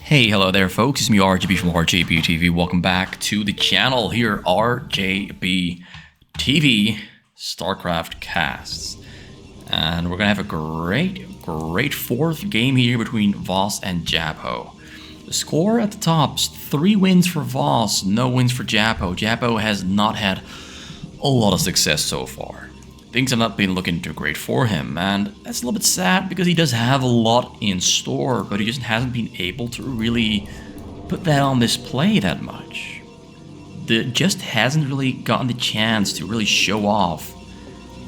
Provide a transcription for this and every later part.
Hey, hello there folks, it's me RJB from RJB TV. Welcome back to the channel here, RJB TV StarCraft casts. And we're gonna have a great fourth game here between Voss and JJabho. The score at the top is 3 wins for Voss, no wins for JJabho. JJabho has not had a lot of success so far. Things have not been looking too great for him, and that's a little bit sad because he does have a lot in store, but he just hasn't been able to really put that on display that much. Just hasn't really gotten the chance to really show off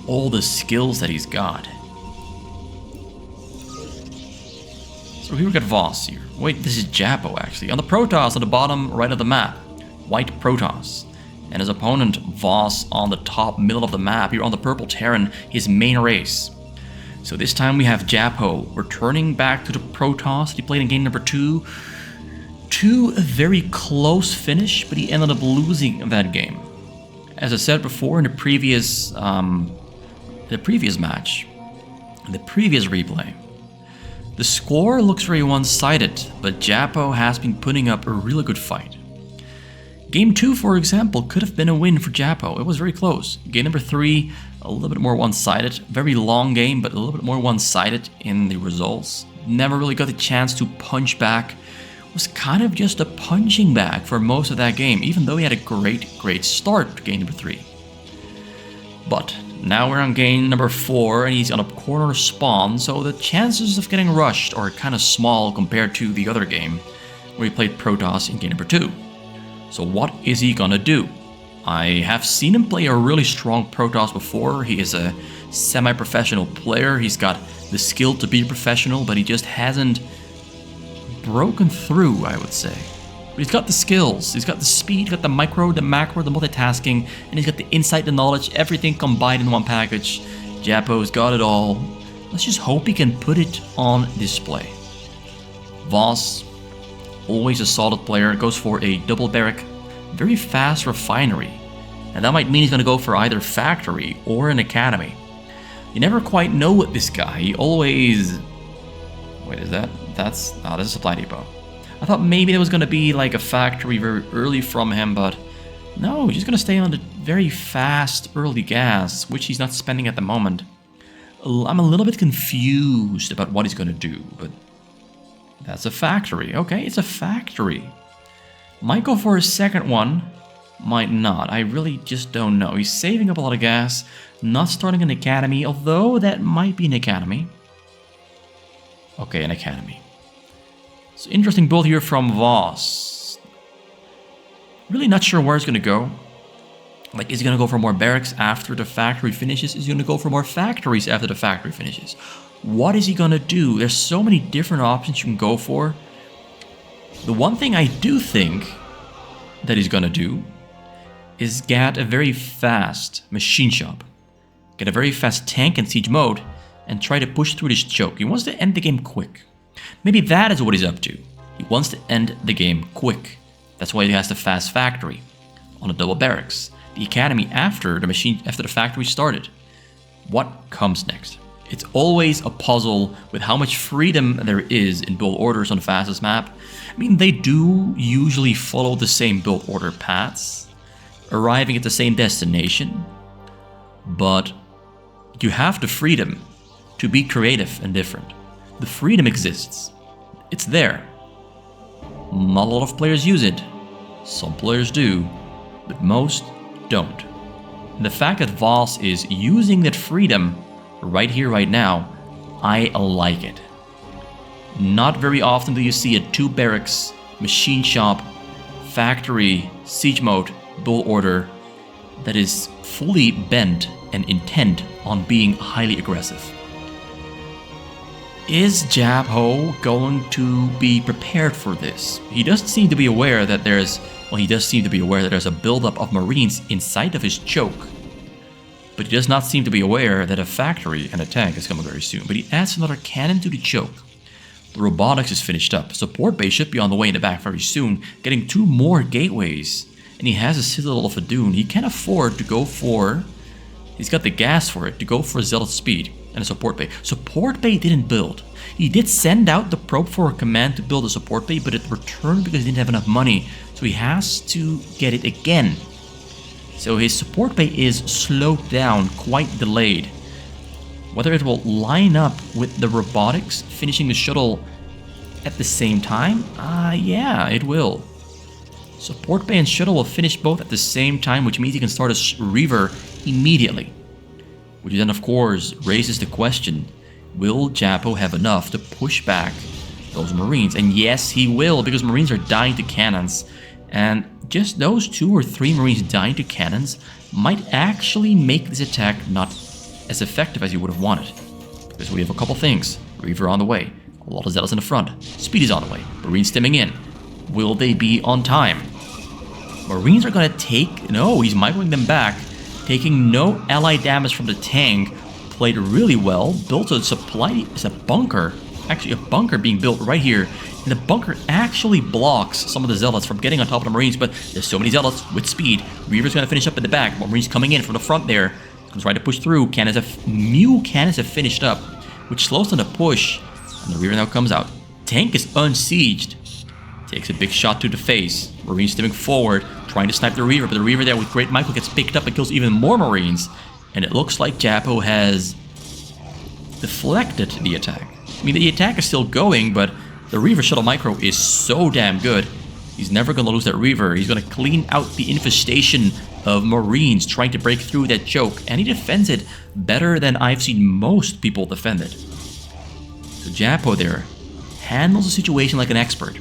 all the skills that he's got. So here we got Voss here. Wait, this is JJabho actually. On the Protoss on the bottom right of the map, white Protoss. And his opponent, Voss, on the top middle of the map, here on the purple Terran, his main race. So this time we have JJabho returning back to the Protoss that he played in game number 2 to a very close finish, but he ended up losing that game. As I said before in the previous match, the previous replay, the score looks very one-sided, but JJabho has been putting up a really good fight. Game 2, for example, could have been a win for JJabho. It was very close. Game number 3, a little bit more one-sided. Very long game, but a little bit more one-sided in the results. Never really got the chance to punch back. Was kind of just a punching bag for most of that game, even though he had a great start to game number 3. But now we're on game number 4, and he's on a corner spawn, so the chances of getting rushed are kind of small compared to the other game, where he played Protoss in game number 2. So what is he gonna do? I have seen him play a really strong Protoss before. He is a semi-professional player. He's got the skill to be professional, but he just hasn't broken through, I would say. But he's got the skills. He's got the speed, he's got the micro, the macro, the multitasking, and he's got the insight, the knowledge, everything combined in one package. JJabho's got it all. Let's just hope he can put it on display. Voss, always a solid player, goes for a double barrack, very fast refinery. And that might mean he's going to go for either factory or an academy. You never quite know with this guy. He always... Wait, is that... That's a supply depot. I thought maybe there was going to be like a factory very early from him, but no, he's just going to stay on the very fast early gas, which he's not spending at the moment. I'm a little bit confused about what he's going to do, but... That's a factory. Okay, it's a factory. Might go for a second one. Might not. I really just don't know. He's saving up a lot of gas. Not starting an academy, although that might be an academy. Okay, an academy. So interesting build here from Voss. Really not sure where it's going to go. Like, is he going to go for more barracks after the factory finishes? Is he going to go for more factories after the factory finishes? What is he gonna do? There's so many different options you can go for. The one thing I do think that he's gonna do is get a very fast machine shop, get a very fast tank in siege mode, and try to push through this choke. He wants to end the game quick. Maybe that is what he's up to. He wants to end the game quick. That's why he has the fast factory on the double barracks. The academy after the factory started. What comes next? It's always a puzzle with how much freedom there is in build orders on the fastest map. I mean, they do usually follow the same build order paths, arriving at the same destination, but you have the freedom to be creative and different. The freedom exists. It's there. Not a lot of players use it. Some players do, but most don't. And the fact that Voss is using that freedom right here, right now, I like it. Not very often do you see a 2 barracks, machine shop, factory, siege mode, build order that is fully bent and intent on being highly aggressive. Is JJabho going to be prepared for this? He does seem to be aware that there's a buildup of Marines inside of his choke. But he does not seem to be aware that a factory and a tank is coming very soon. But he adds another cannon to the choke. The robotics is finished up. Support base should be on the way in the back very soon, getting 2 more gateways. And he has a Citadel of Adun. He can afford to go for... He's got the gas for it, to go for Zealot speed. and a support bay. Support bay didn't build. He did send out the probe for a command to build a support bay, but it returned because he didn't have enough money. So he has to get it again. So his support bay is slowed down, quite delayed. Whether it will line up with the robotics finishing the shuttle at the same time? Yeah, it will. Support bay and shuttle will finish both at the same time, which means he can start a Reaver immediately. Which then, of course, raises the question, will JJabho have enough to push back those Marines? And yes, he will, because Marines are dying to cannons. And just those 2 or 3 Marines dying to cannons might actually make this attack not as effective as you would have wanted. Because we have a couple things. Reaver on the way. A lot of Zealots in the front. Speed is on the way. Marines stemming in. Will they be on time? Marines are going to take... No, he's microing them back. Taking no ally damage from the tank. Played really well. Built a supply... It's a bunker. Actually, a bunker being built right here. And the bunker actually blocks some of the Zealots from getting on top of the Marines. But there's so many Zealots with speed. Reaver's going to finish up in the back. Marines coming in from the front there. Comes right to push through. New cannons have finished up, which slows down the push. And the Reaver now comes out. Tank is unsieged. Takes a big shot to the face. Marines stepping forward, trying to snipe the Reaver, but the Reaver there with Great Michael gets picked up and kills even more Marines. And it looks like JJabho has deflected the attack. I mean, the attack is still going, but the Reaver Shuttle Micro is so damn good. He's never going to lose that Reaver. He's going to clean out the infestation of Marines trying to break through that choke. And he defends it better than I've seen most people defend it. So JJabho there handles the situation like an expert.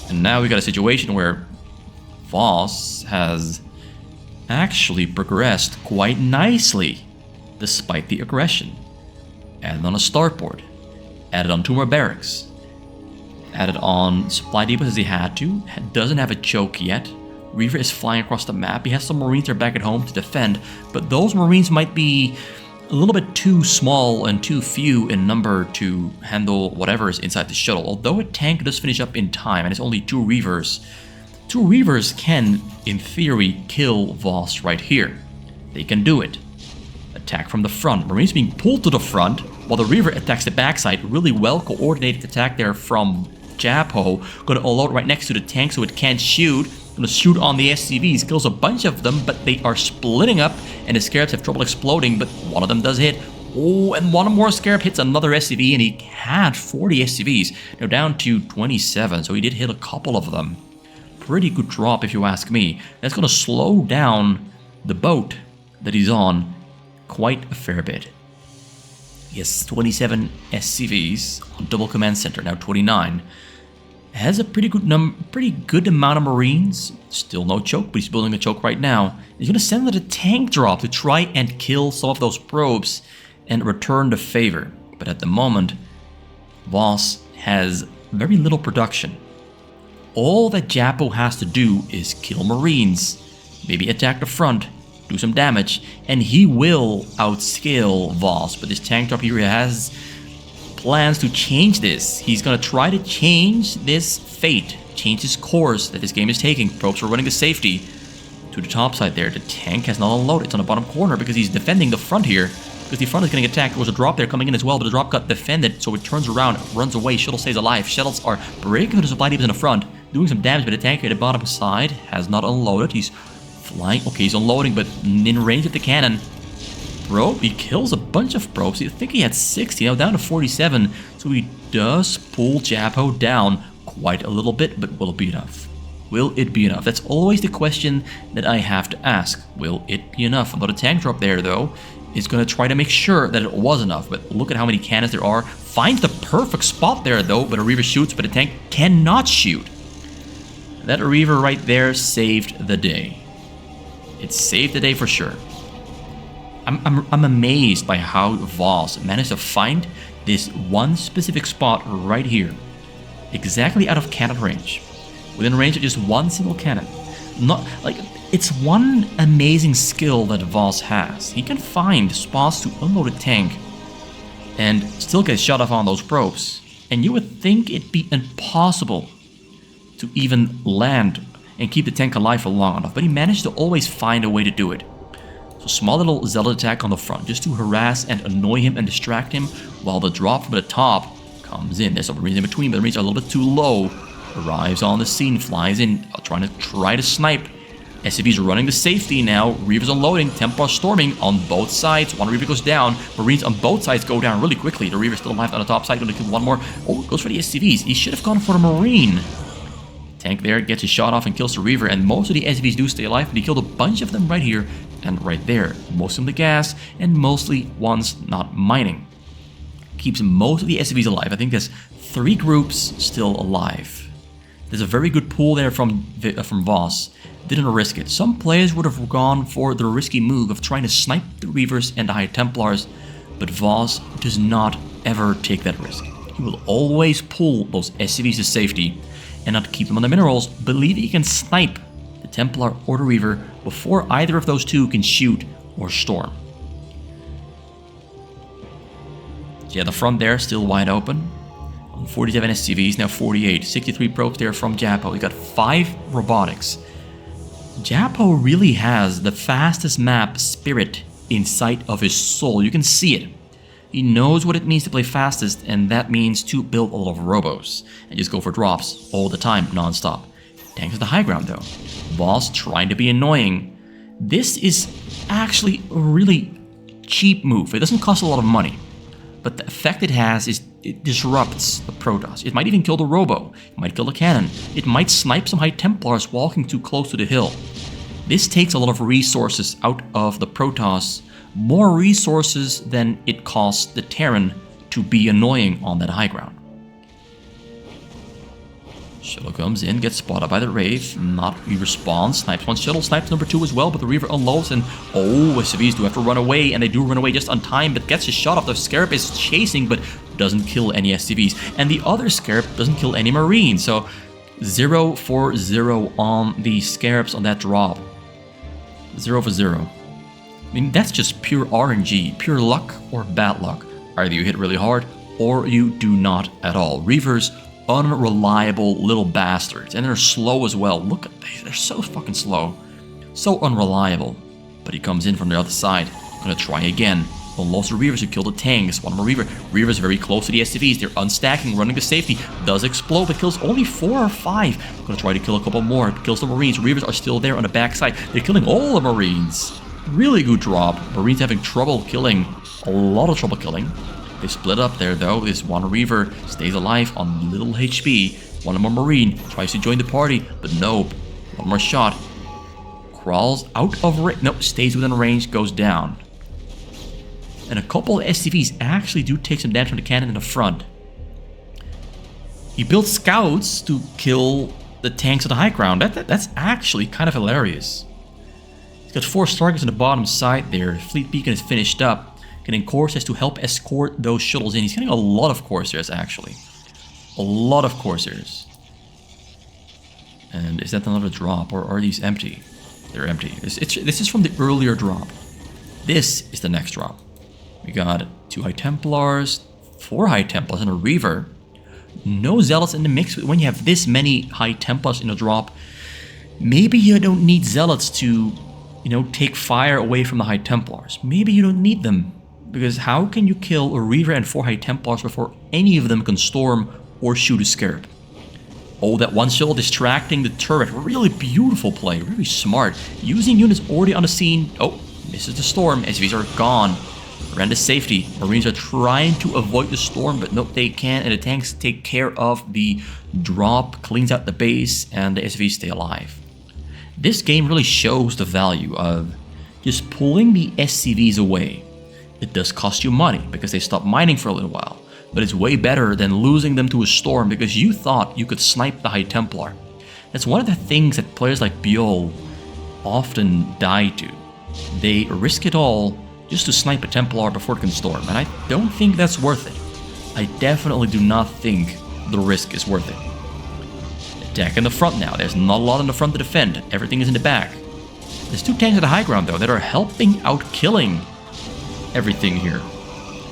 And now we got a situation where Voss has actually progressed quite nicely despite the aggression. Added on a starport. Added on 2 more barracks. Added on supply depots as he had to. Doesn't have a choke yet. Reaver is flying across the map. He has some Marines that are back at home to defend, but those Marines might be a little bit too small and too few in number to handle whatever is inside the shuttle. Although a tank does finish up in time and it's only 2 Reavers, 2 Reavers can, in theory, kill Voss right here. They can do it. Attack from the front. Marines being pulled to the front while the Reaver attacks the backside. Really well coordinated attack there from JJabho. Gonna unload right next to the tank so it can't shoot. Gonna shoot on the SCVs, kills a bunch of them, but they are splitting up, and the Scarabs have trouble exploding, but one of them does hit. Oh, and one more Scarab hits another SCV, and he had 40 SCVs. Now down to 27, so he did hit a couple of them. Pretty good drop, if you ask me. That's gonna slow down the boat that he's on quite a fair bit. He has 27 SCVs on double command center, now 29. Has a pretty good amount of Marines. Still no choke, but he's building a choke right now. He's going to send out a tank drop to try and kill some of those probes and return the favor. But at the moment, Voss has very little production. All that JJabho has to do is kill Marines, maybe attack the front, do some damage, and he will outscale Voss. But this tank drop here has plans to change this. He's gonna try to change this fate, change this course that this game is taking. Probes are running to safety to the top side there. The tank has not unloaded. It's on the bottom corner because he's defending the front here. Because the front is getting attacked. There was a drop there coming in as well, but the drop got defended, so it turns around, runs away. Shuttle stays alive. Shuttles are breaking through the supply depots in the front, doing some damage, but the tank at the bottom side has not unloaded. He's flying. Okay, he's unloading, but in range of the cannon. Probe, he kills a bunch of probes. I think he had 60, now down to 47. So he does pull JJabho down quite a little bit, but will it be enough? Will it be enough? That's always the question that I have to ask. Will it be enough? Another tank drop there, though, is going to try to make sure that it was enough. But look at how many cannons there are. Finds the perfect spot there, though, but a Reaver shoots, but the tank cannot shoot. That Reaver right there saved the day. It saved the day for sure. I'm amazed by how Voss managed to find this one specific spot right here, exactly out of cannon range, within range of just one single cannon. Not like it's one amazing skill that Voss has. He can find spots to unload a tank and still get shot off on those probes. And you would think it'd be impossible to even land and keep the tank alive for long enough, but he managed to always find a way to do it. So small little zealot attack on the front, just to harass and annoy him and distract him, while the drop from the top comes in. There's some Marines in between, but the Marines are a little bit too low. Arrives on the scene, flies in, trying to snipe. SCV's running to safety now. Reavers unloading, Templar storming on both sides. One Reaver goes down. Marines on both sides go down really quickly. The Reaver's still alive on the top side, going to kill one more. Oh, goes for the SCVs. He should have gone for the Marine. Tank there gets his shot off and kills the Reaver, and most of the SCVs do stay alive, but he killed a bunch of them right here and right there. Most of them the gas, and mostly ones not mining. Keeps most of the SCVs alive. I think there's 3 groups still alive. There's a very good pool there from Voss. Didn't risk it. Some players would have gone for the risky move of trying to snipe the Reavers and the High Templars, but Voss does not ever take that risk. He will always pull those SCVs to safety and not keep them on the minerals, believe he can snipe the Templar or the Reaver before either of those two can shoot or storm. So yeah, the front there still wide open. 47 SCVs, now 48. 63 probes there from JJabho. We got 5 robotics. JJabho really has the fastest map spirit inside of his soul. You can see it. He knows what it means to play fastest, and that means to build a lot of robos and just go for drops all the time, non-stop. Tanks the high ground though. Voss trying to be annoying. This is actually a really cheap move. It doesn't cost a lot of money, but the effect it has is it disrupts the Protoss. It might even kill the robo. It might kill the cannon. It might snipe some High Templars walking too close to the hill. This takes a lot of resources out of the Protoss. More resources than it costs the Terran to be annoying on that high ground. Shuttle comes in, gets spotted by the Wraith, he responds, snipes one shuttle, snipes number 2 as well, but the Reaver unloads, and oh, SCVs do have to run away, and they do run away just on time, but gets his shot off. The Scarab is chasing, but doesn't kill any SCVs, and the other Scarab doesn't kill any Marines, so 0 for 0 on the Scarabs on that drop. 0 for 0. I mean, that's just pure RNG, pure luck or bad luck. Either you hit really hard, or you do not at all. Reavers, unreliable little bastards, and they're slow as well. Look at these, they're so fucking slow. So unreliable. But he comes in from the other side. Gonna try again. Unloads the Reavers who kill the tanks. One more Reaver. Reavers very close to the SCVs. They're unstacking, running to safety. Does explode, but kills only 4 or 5. Gonna try to kill a couple more. Kills the Marines. Reavers are still there on the backside. They're killing all the Marines. Really good drop. Marines having trouble killing. A lot of trouble killing. They split up there though. This one Reaver stays alive on little HP. One more Marine tries to join the party, but nope. One more shot. Crawls out of range. Nope, stays within range, goes down. And a couple of SCVs actually do take some damage from the cannon in the front. He built scouts to kill the tanks at the high ground. That's actually kind of hilarious. He's got 4 targets on the bottom side there. Fleet Beacon is finished up. Getting Corsairs to help escort those shuttles in. He's getting a lot of Corsairs, actually. A lot of Corsairs. And is that another drop, or are these empty? They're empty. This is from the earlier drop. This is the next drop. We got 2 High Templars, 4 High Templars, and a Reaver. No Zealots in the mix. When you have this many High Templars in a drop, maybe you don't need Zealots to, take fire away from the High Templars. Maybe you don't need them. Because how can you kill a Reaver and 4 High Templars before any of them can storm or shoot a Scarab? Oh, that one shuttle distracting the turret. Really beautiful play. Really smart. Using units already on the scene. Oh, misses the storm. SCVs are gone. Ran to safety. Marines are trying to avoid the storm, but nope, they can't. And the tanks take care of the drop, cleans out the base, and the SCVs stay alive. This game really shows the value of just pulling the SCVs away. It does cost you money because they stop mining for a little while, but it's way better than losing them to a storm because you thought you could snipe the High Templar. That's one of the things that players like Biol often die to. They risk it all just to snipe a Templar before it can storm, and I don't think that's worth it. I definitely do not think the risk is worth it. Attack in the front now. There's not a lot in the front to defend. Everything is in the back. There's 2 tanks at the high ground though that are helping out killing everything here.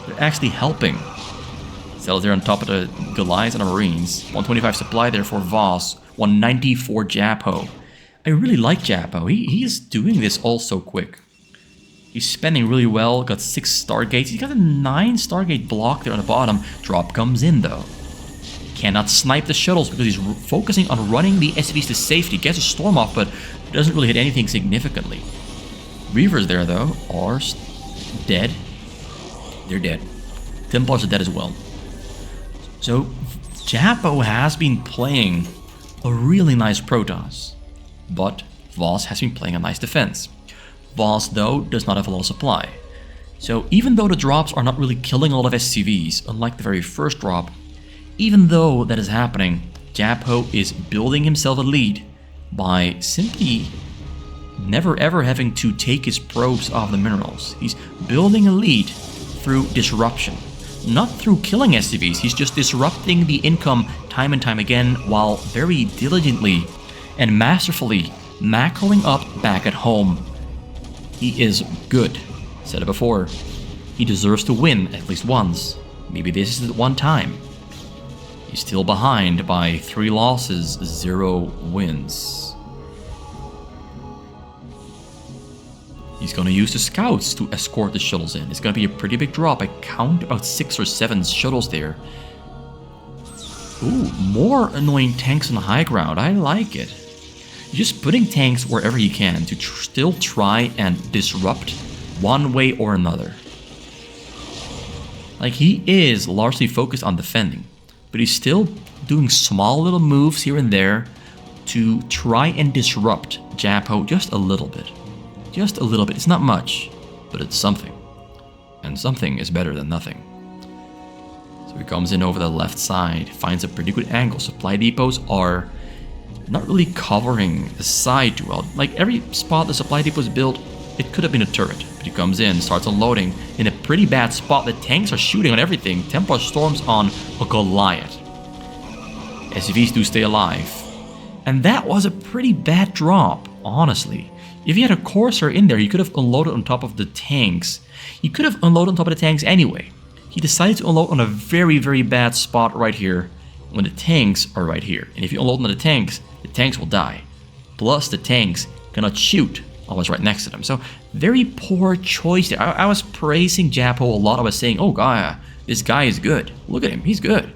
They're actually helping. Zealots there on top of the Goliaths and the Marines. 125 supply there for Voss. 190 for JJabho. I really like JJabho. He is doing this all so quick. He's spending really well, got 6 Stargates. He's got a 9 Stargate block there on the bottom. Drop comes in though. Cannot snipe the shuttles because he's focusing on running the SCVs to safety. Gets a storm off, but doesn't really hit anything significantly. Reavers there though are dead. They're dead. Templars are dead as well. So JJabho has been playing a really nice Protoss, but Voss has been playing a nice defense. Voss, though, does not have a lot of supply. So even though the drops are not really killing a lot of SCVs, unlike the very first drop, even though that is happening, JJabho is building himself a lead by simply never ever having to take his probes off the minerals. He's building a lead through disruption. Not through killing SCVs, he's just disrupting the income time and time again while very diligently and masterfully macroing up back at home. He is good. Said it before. He deserves to win at least once. Maybe this is the one time. He's still behind by 3 losses, 0 wins. He's gonna use the scouts to escort the shuttles in. It's gonna be a pretty big drop. I count about 6 or 7 shuttles there. Ooh, more annoying tanks on the high ground. I like it. Just putting tanks wherever he can to still try and disrupt one way or another. Like, he is largely focused on defending, but he's still doing small little moves here and there to try and disrupt JJabho just a little bit. Just a little bit. It's not much, but it's something. And something is better than nothing. So he comes in over the left side, finds a pretty good angle. Supply depots are not really covering the side too well. Like, every spot the supply depot is built, it could have been a turret. But he comes in, starts unloading in a pretty bad spot. The tanks are shooting on everything. Templar storms on a Goliath. SCVs do stay alive. And that was a pretty bad drop, honestly. If he had a Courser in there, he could have unloaded on top of the tanks. He could have unloaded on top of the tanks anyway. He decided to unload on a very, very bad spot right here when the tanks are right here. And if you unload on the tanks will die. Plus, the tanks cannot shoot almost right next to them. So, very poor choice there. I was praising JJabho a lot. I was saying, oh, God, this guy is good. Look at him, he's good.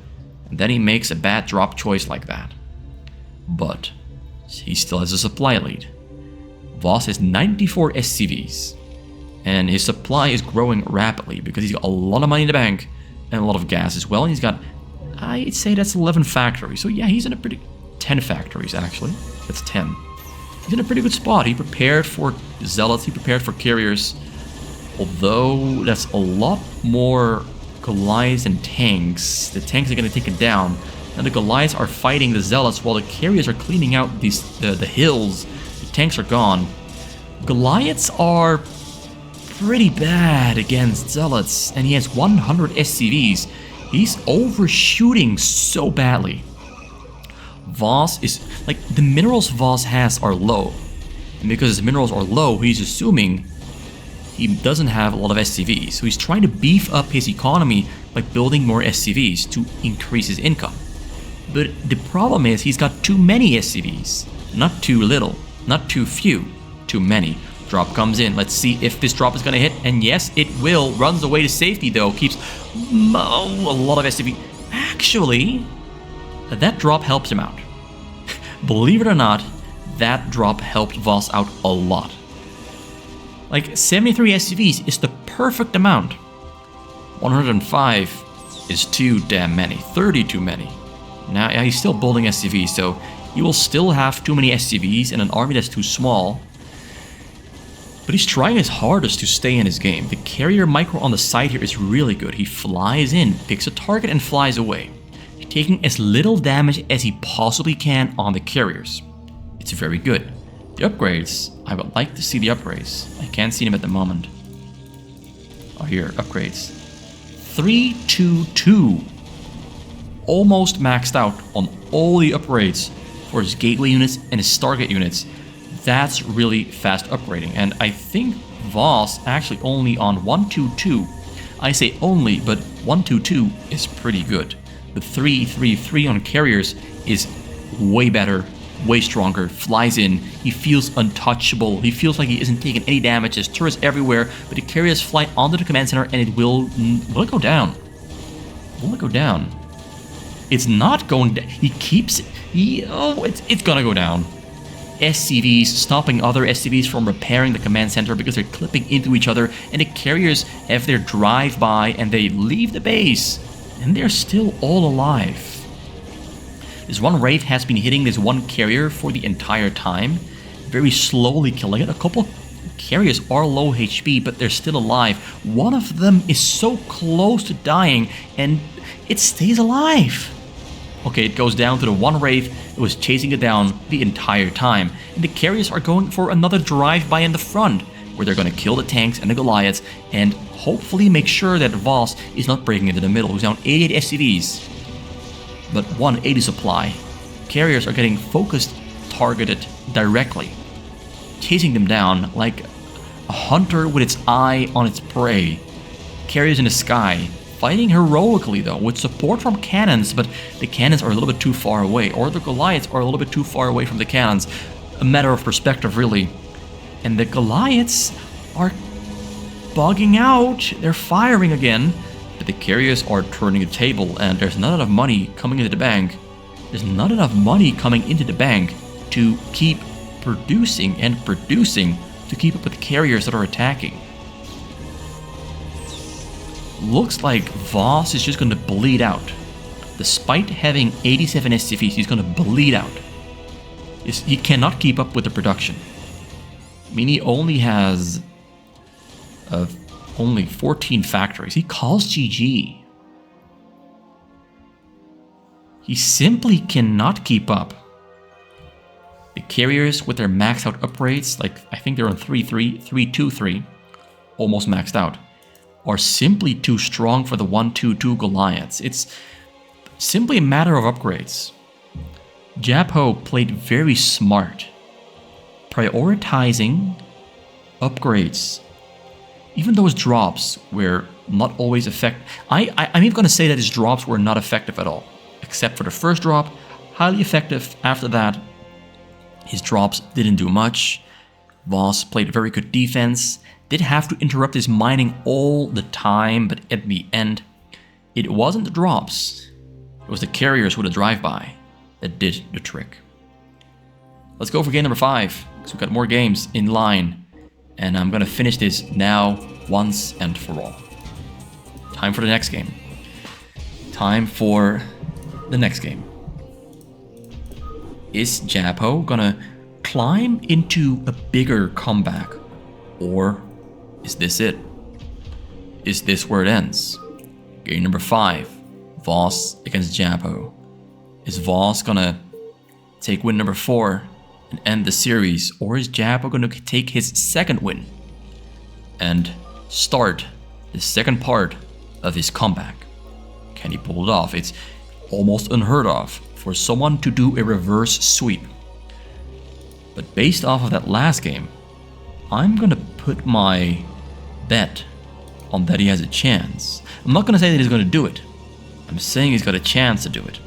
And then he makes a bad drop choice like that. But he still has a supply lead. Voss has 94 SCVs. And his supply is growing rapidly because he's got a lot of money in the bank and a lot of gas as well. And he's got, I'd say that's 11 factories. So yeah, he's in a pretty... 10 factories, actually. That's 10. He's in a pretty good spot. He prepared for zealots. He prepared for carriers. Although that's a lot more Goliaths and tanks. The tanks are going to take it down. And the Goliaths are fighting the zealots while the carriers are cleaning out the hills. The tanks are gone. Goliaths are pretty bad against zealots. And he has 100 SCVs. He's overshooting so badly. Voss is, like, the minerals Voss has are low. And because his minerals are low, he's assuming he doesn't have a lot of SCVs. So he's trying to beef up his economy by building more SCVs to increase his income. But the problem is he's got too many SCVs. Not too little, not too few, too many. Drop comes in. Let's see if this drop is going to hit. And yes, it will. Runs away to safety, though. Keeps a lot of SCV. Actually, that drop helps him out. Believe it or not, that drop helped Voss out a lot. Like, 73 SCVs is the perfect amount. 105 is too damn many. 30 too many. Now, yeah, he's still building SCVs, so he will still have too many SCVs and an army that's too small. But he's trying his hardest to stay in his game. The carrier micro on the side here is really good. He flies in, picks a target, and flies away, taking as little damage as he possibly can on the carriers. It's very good. The upgrades, I would like to see the upgrades. I can't see them at the moment. Oh, here, upgrades. 322. Almost maxed out on all the upgrades for his gateway units and his Stargate units. That's really fast upgrading. And I think Voss actually only on 122. I say only, but 122 is pretty good. The 333 on carriers is way better way stronger, flies in. He feels untouchable. He feels like he isn't taking any damage. There's turrets everywhere, but the carriers fly onto the command center and it will it go down? Will it go down? It's not going down. He keeps it. It's gonna go down. SCVs stopping other SCVs from repairing the command center because they're clipping into each other, and the carriers have their drive-by and they leave the base, and they're still all alive. This one Wraith has been hitting this one carrier for the entire time, very slowly killing it. A couple carriers are low HP, but they're still alive. One of them is so close to dying, and it stays alive. Okay, it goes down to the one Wraith that was chasing it down the entire time. And the carriers are going for another drive-by in the front, where they're going to kill the tanks and the Goliaths, and hopefully make sure that Voss is not breaking into the middle. He's down 88 SCVs, but 180 supply. Carriers are getting focused, targeted directly, chasing them down like a hunter with its eye on its prey. Carriers in the sky, fighting heroically though, with support from cannons, but the cannons are a little bit too far away, or the Goliaths are a little bit too far away from the cannons. A matter of perspective, really. And the Goliaths are bugging out. They're firing again, but the carriers are turning the table, and there's not enough money coming into the bank. There's not enough money coming into the bank to keep producing and producing to keep up with the carriers that are attacking. Looks like Voss is just going to bleed out. Despite having 87 SCVs, he's going to bleed out. He cannot keep up with the production. I mean, he only has only 14 factories. He calls GG. He simply cannot keep up. The carriers with their maxed out upgrades, like I think they're on 3-3, 3-2-3, almost maxed out, are simply too strong for the 1-2-2 Goliaths. It's simply a matter of upgrades. JJabho played very smart, prioritizing upgrades. Even though his drops were not always effective. I'm even going to say that his drops were not effective at all. Except for the first drop, highly effective. After that, his drops didn't do much. Voss played very good defense. Did have to interrupt his mining all the time, but at the end, it wasn't the drops. It was the carriers with a drive-by that did the trick. Let's go for game number 5, because we've got more games in line. And I'm going to finish this now, once and for all. Time for the next game. Time for the next game. Is JJabho going to climb into a bigger comeback? Or is this it? Is this where it ends? Game number 5. Voss against JJabho. Is Voss gonna take win number 4 and end the series? Or is JJabho gonna take his second win and start the second part of his comeback? Can he pull it off? It's almost unheard of for someone to do a reverse sweep. But based off of that last game, I'm gonna put my bet on that he has a chance. I'm not gonna say that he's gonna do it. I'm saying he's got a chance to do it.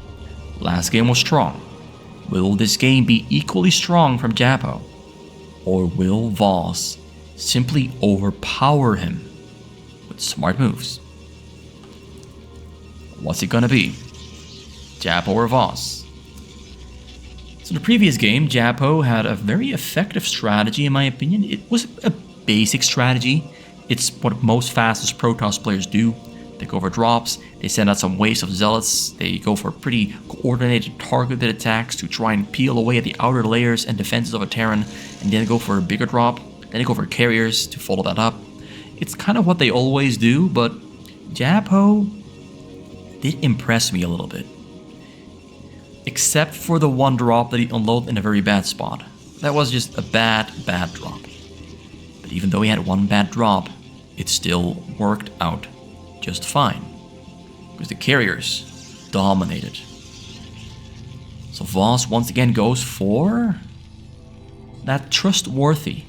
Last game was strong. Will this game be equally strong from JJabho? Or will Voss simply overpower him with smart moves? What's it gonna be? JJabho or Voss? So in the previous game, JJabho had a very effective strategy in my opinion. It was a basic strategy. It's what most fastest Protoss players do. They go for drops, they send out some waves of zealots, they go for pretty coordinated targeted attacks to try and peel away at the outer layers and defenses of a Terran, and then go for a bigger drop, then they go for carriers to follow that up. It's kind of what they always do, but JJabho did impress me a little bit. Except for the one drop that he unloaded in a very bad spot. That was just a bad drop. But even though he had one bad drop, it still worked out just fine, because the carriers dominated. So Voss once again goes for that trustworthy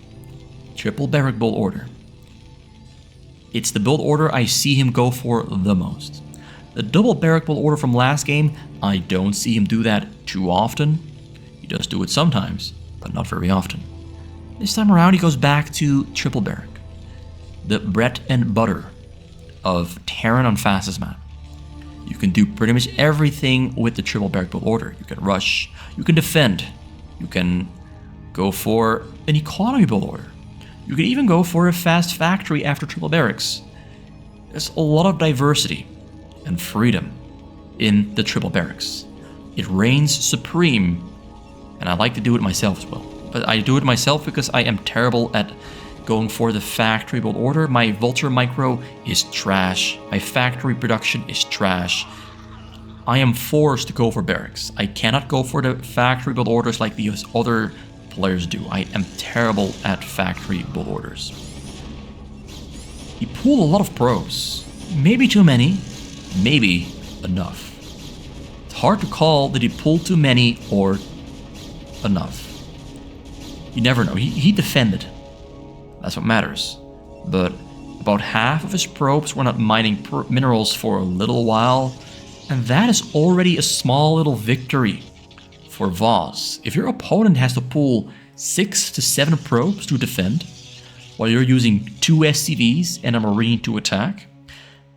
triple barrack build order. It's the build order I see him go for the most. The double barrack build order from last game, I don't see him do that too often. He does do it sometimes, but not very often. This time around, he goes back to triple barrack. The bread and butter of Terran on fastest map. You can do pretty much everything with the triple barrack build order. You can rush, you can defend, you can go for an economy build order. You can even go for a fast factory after triple barracks. There's a lot of diversity and freedom in the triple barracks. It reigns supreme, and I like to do it myself as well. But I do it myself because I am terrible at going for the factory build order. My Vulture Micro is trash. My factory production is trash. I am forced to go for barracks. I cannot go for the factory build orders like the other players do. I am terrible at factory build orders. He pulled a lot of probes. Maybe too many, maybe enough. It's hard to call that he pulled too many or enough. You never know. He defended. That's what matters. But about half of his probes were not mining minerals for a little while, and that is already a small little victory for Voss. If your opponent has to pull 6 to 7 probes to defend, while you're using 2 SCVs and a Marine to attack,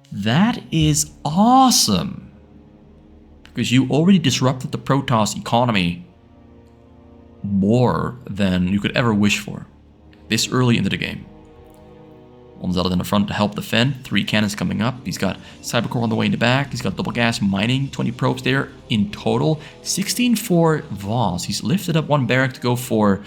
that is awesome. Because you already disrupted the Protoss economy more than you could ever wish for this early into the game. One Zealot in the front to help defend, 3 cannons coming up. He's got Cybercore on the way in the back. He's got double gas mining, 20 probes there in total. 16 for Voss. He's lifted up 1 barrack to go for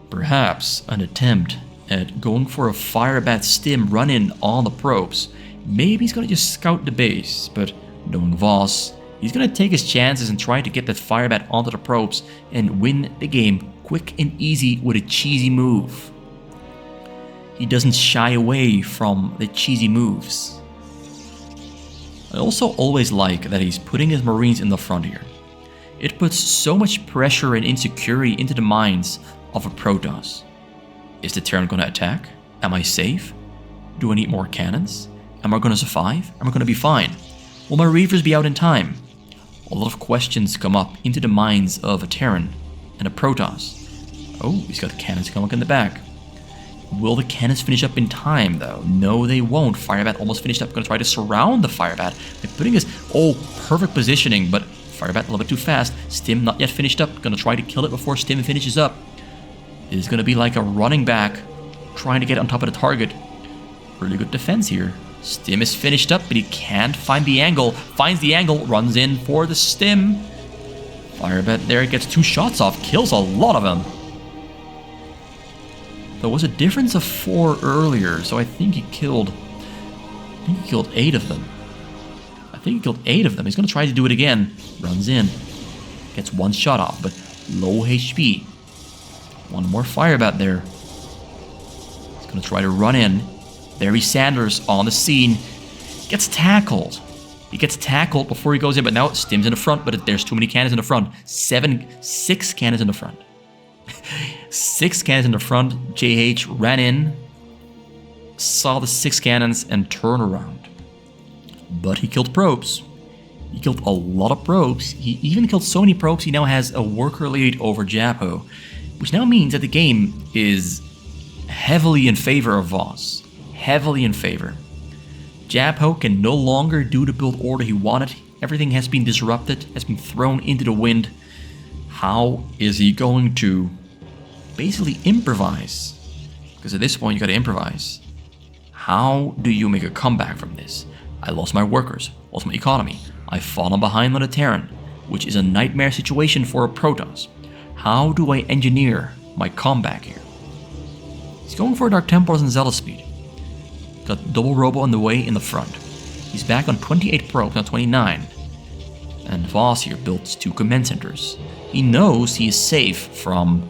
perhaps an attempt at going for a Firebat stim run-in on the probes. Maybe he's going to just scout the base, but knowing Voss, he's going to take his chances and try to get that Firebat onto the probes and win the game quick and easy with a cheesy move. He doesn't shy away from the cheesy moves. I also always like that he's putting his Marines in the front here. It puts so much pressure and insecurity into the minds of a Protoss. Is the Terran going to attack? Am I safe? Do I need more cannons? Am I going to survive? Am I going to be fine? Will my Reavers be out in time? A lot of questions come up into the minds of a Terran and a Protoss. Oh, he's got cannons coming up in the back. Will the cannons finish up in time, though? No, they won't. Firebat almost finished up. Going to try to surround the Firebat by putting his... Oh, perfect positioning, but Firebat a little bit too fast. Stim not yet finished up. Going to try to kill it before Stim finishes up. It is going to be like a running back trying to get on top of the target. Really good defense here. Stim is finished up, but he can't find the angle. Finds the angle, runs in for the Stim. Firebat there gets 2 shots off, kills a lot of them. There was a difference of 4 earlier, so I think he killed 8 of them. He's going to try to do it again. Runs in. Gets 1 shot off, but low HP. 1 more Firebat there. He's going to try to run in. Barry Sanders on the scene. Gets tackled. He gets tackled before he goes in, but now Stim's in the front, but there's too many cannons in the front. 6 cannons in the front. 6 cannons in the front. JH ran in, saw the 6 cannons, and turned around. But he killed probes. He killed a lot of probes. He even killed so many probes, he now has a worker lead over JJabho, which now means that the game is heavily in favor of Voss. Heavily in favor. JJabho can no longer do the build order he wanted. Everything has been disrupted, has been thrown into the wind. How is he going to basically improvise? Because at this point you gotta improvise. How do you make a comeback from this? I lost my workers, lost my economy. I've fallen behind on a Terran, which is a nightmare situation for a Protoss. How do I engineer my comeback here? He's going for Dark Templars and Zealot speed. Got double robo on the way in the front. He's back on 28 probes, now 29. And Voss here builds 2 command centers. He knows he is safe from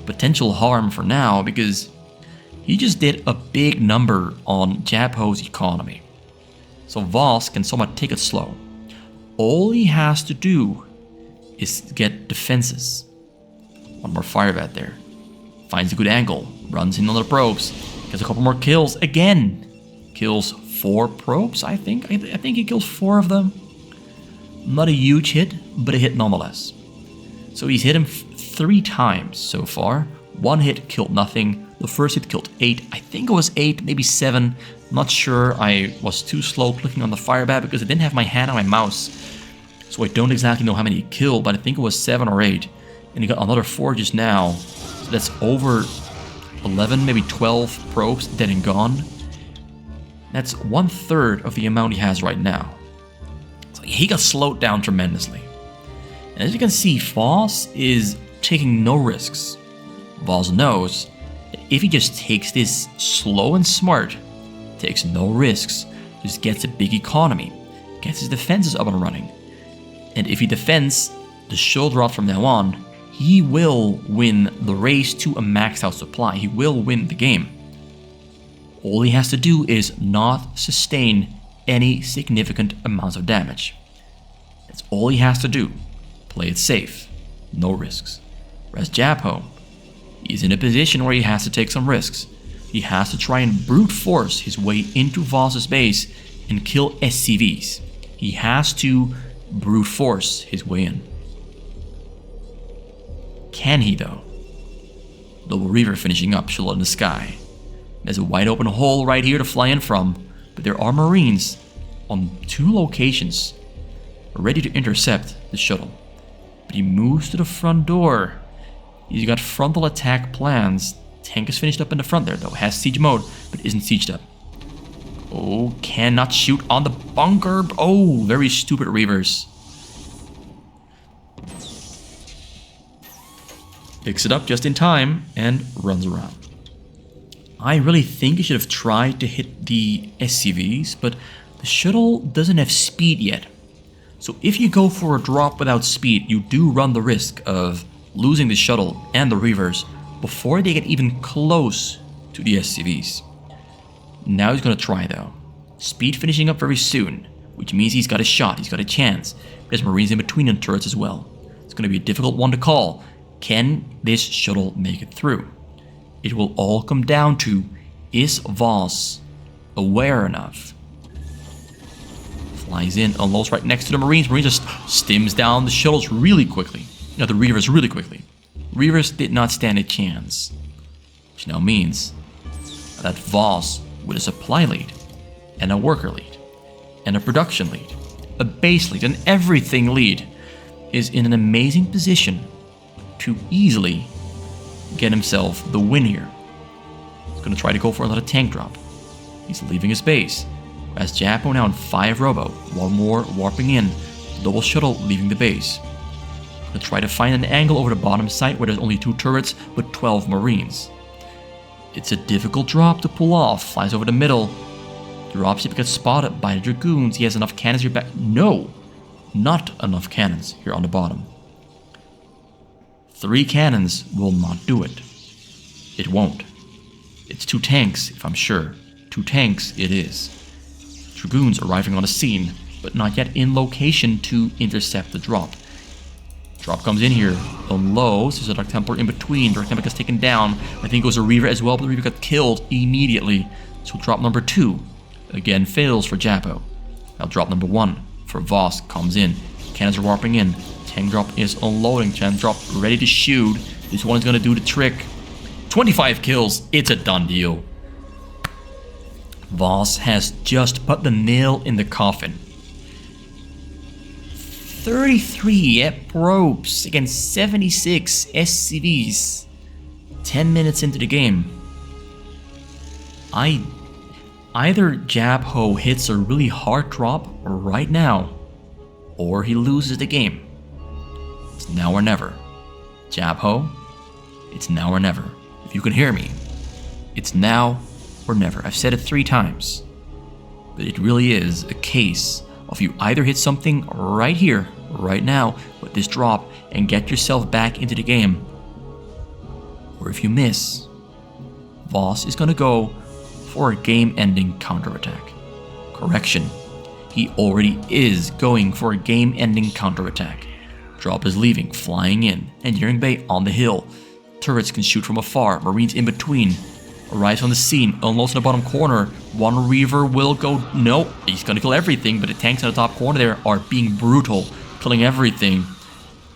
potential harm for now because he just did a big number on JJabho's economy. So Voss can somewhat take it slow. All he has to do is get defenses. 1 more Firebat there. Finds a good angle. Runs in on the probes. Gets a couple more kills again. Kills 4 probes, I think. I think he kills 4 of them. Not a huge hit, but a hit nonetheless. So he's hit him 3 times so far. 1 hit killed nothing. The first hit killed 8. I think it was 8, maybe 7. Not sure. I was too slow clicking on the fire bat because I didn't have my hand on my mouse. So I don't exactly know how many he killed, but I think it was 7 or 8. And he got another 4 just now. So that's over 11, maybe 12 probes dead and gone. That's 1/3 of the amount he has right now. So he got slowed down tremendously. And as you can see, Voss is taking no risks. Voss knows that if he just takes this slow and smart, takes no risks, just gets a big economy, gets his defenses up and running, and if he defends the shuttle drop from now on, he will win the race to a maxed out supply. He will win the game. All he has to do is not sustain any significant amounts of damage. That's all he has to do. Play it safe. No risks. Whereas JJabho, he's in a position where he has to take some risks. He has to try and brute force his way into Voss's base and kill SCVs. He has to brute force his way in. Can he though? Double Reaver finishing up, shuttle in the sky. There's a wide open hole right here to fly in from, but there are Marines on 2 locations ready to intercept the shuttle. But he moves to the front door. He's got frontal attack plans. Tank is finished up in the front there though, has siege mode, but isn't sieged up. Oh, cannot shoot on the bunker. Oh, very stupid Reavers. Picks it up just in time and runs around. I really think he should have tried to hit the SCVs, but the shuttle doesn't have speed yet. So if you go for a drop without speed, you do run the risk of losing the shuttle and the Reavers before they get even close to the SCVs. Now he's gonna try though. Speed finishing up very soon, which means he's got a shot, he's got a chance. There's Marines in between and turrets as well. It's gonna be a difficult one to call. Can this shuttle make it through? It will all come down to, is Voss aware enough? Flies in, unloads right next to the Marines. Marines just stims down the shuttles really quickly. No, the Reavers really quickly. Reavers did not stand a chance. Which now means that Voss, with a supply lead, and a worker lead, and a production lead, a base lead, an everything lead, is in an amazing position to easily get himself the win here. He's going to try to go for another tank drop. He's leaving his base. As JJabho now in 5 robo, 1 more warping in, double shuttle leaving the base. Going to try to find an angle over the bottom site where there's only 2 turrets but 12 Marines. It's a difficult drop to pull off. Flies over the middle. Drops if he gets spotted by the Dragoons. He has enough cannons here back. No! Not enough cannons here on the bottom. 3 cannons will not do it. It won't. It's 2 tanks, if I'm sure. 2 tanks it is. Dragoons arriving on the scene, but not yet in location to intercept the drop. Drop comes in here, unloads. There's a Dark Templar in between. Dark Templar gets taken down. I think it was a Reaver as well, but the Reaver got killed immediately. So drop number 2 again fails for JJabho. Now drop number 1 for Voss comes in. Cannons are warping in. Tank drop is unloading. Tank drop ready to shoot. This one is going to do the trick. 25 kills. It's a done deal. Voss has just put the nail in the coffin. 33 probes against 76 SCVs. 10 minutes into the game. Either JJabho hits a really hard drop right now, or he loses the game. It's now or never. JJabho, it's now or never. If you can hear me, it's now or never. I've said it 3 times. But it really is a case of you either hit something right here, right now, with this drop, and get yourself back into the game. Or if you miss, Voss is gonna go for a game-ending counterattack. Correction, he already is going for a game-ending counterattack. Drop is leaving, flying in, engineering bay on the hill. Turrets can shoot from afar, Marines in between. Arrives on the scene, unloads in the bottom corner. 1 Reaver will go, no, he's gonna kill everything, but the tanks in the top corner there are being brutal, killing everything.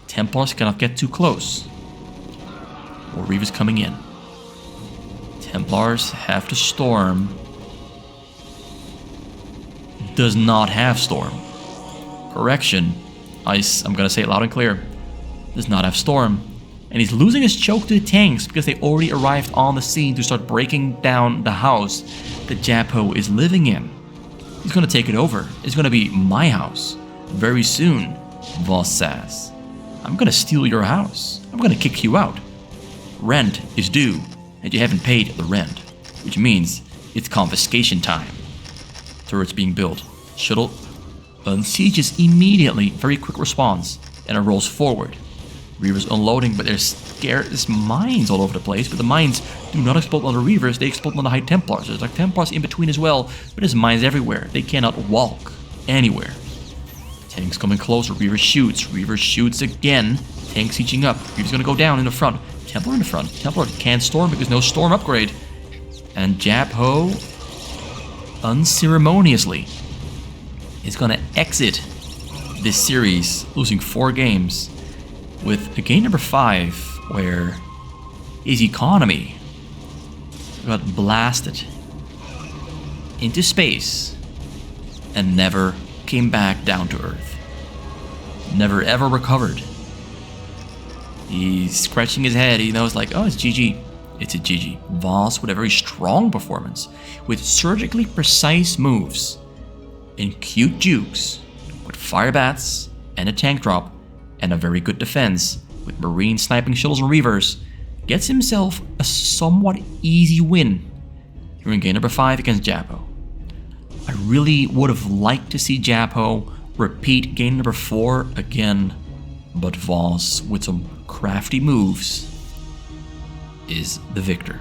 Templars cannot get too close. More Reavers coming in. Templars have to storm. Does not have storm. Correction. I'm gonna say it loud and clear. Does not have storm. And he's losing his choke to the tanks because they already arrived on the scene to start breaking down the house that JJabho is living in. He's gonna take it over. It's gonna be my house. Very soon, Voss says. I'm gonna steal your house. I'm gonna kick you out. Rent is due, and you haven't paid the rent, which means it's confiscation time. Turrets being built. Shuttle unsieges immediately. Very quick response, and it rolls forward. Reavers unloading, but there's mines all over the place. But the mines do not explode on the Reavers, they explode on the High Templars. There's like Templars in between as well, but there's mines everywhere. They cannot walk anywhere. Tanks coming closer. Reaver shoots again. Tank sieging up. Reaver's gonna go down in the front. Templar in the front. Templar can't storm because no storm upgrade. And JJabho unceremoniously is gonna exit this series, losing 4 games, with a game number 5 where his economy got blasted into space and never came back down to Earth. Never ever recovered. He's scratching his head. He knows like, oh, it's GG. It's a GG. Voss with a very strong performance, with surgically precise moves and cute jukes, with fire bats and a tank drop, and a very good defense with marine sniping shuttles and Reavers, gets himself a somewhat easy win here in game number 5 against JJabho. I really would have liked to see JJabho repeat game number 4 again, but Voss, with some crafty moves, is the victor.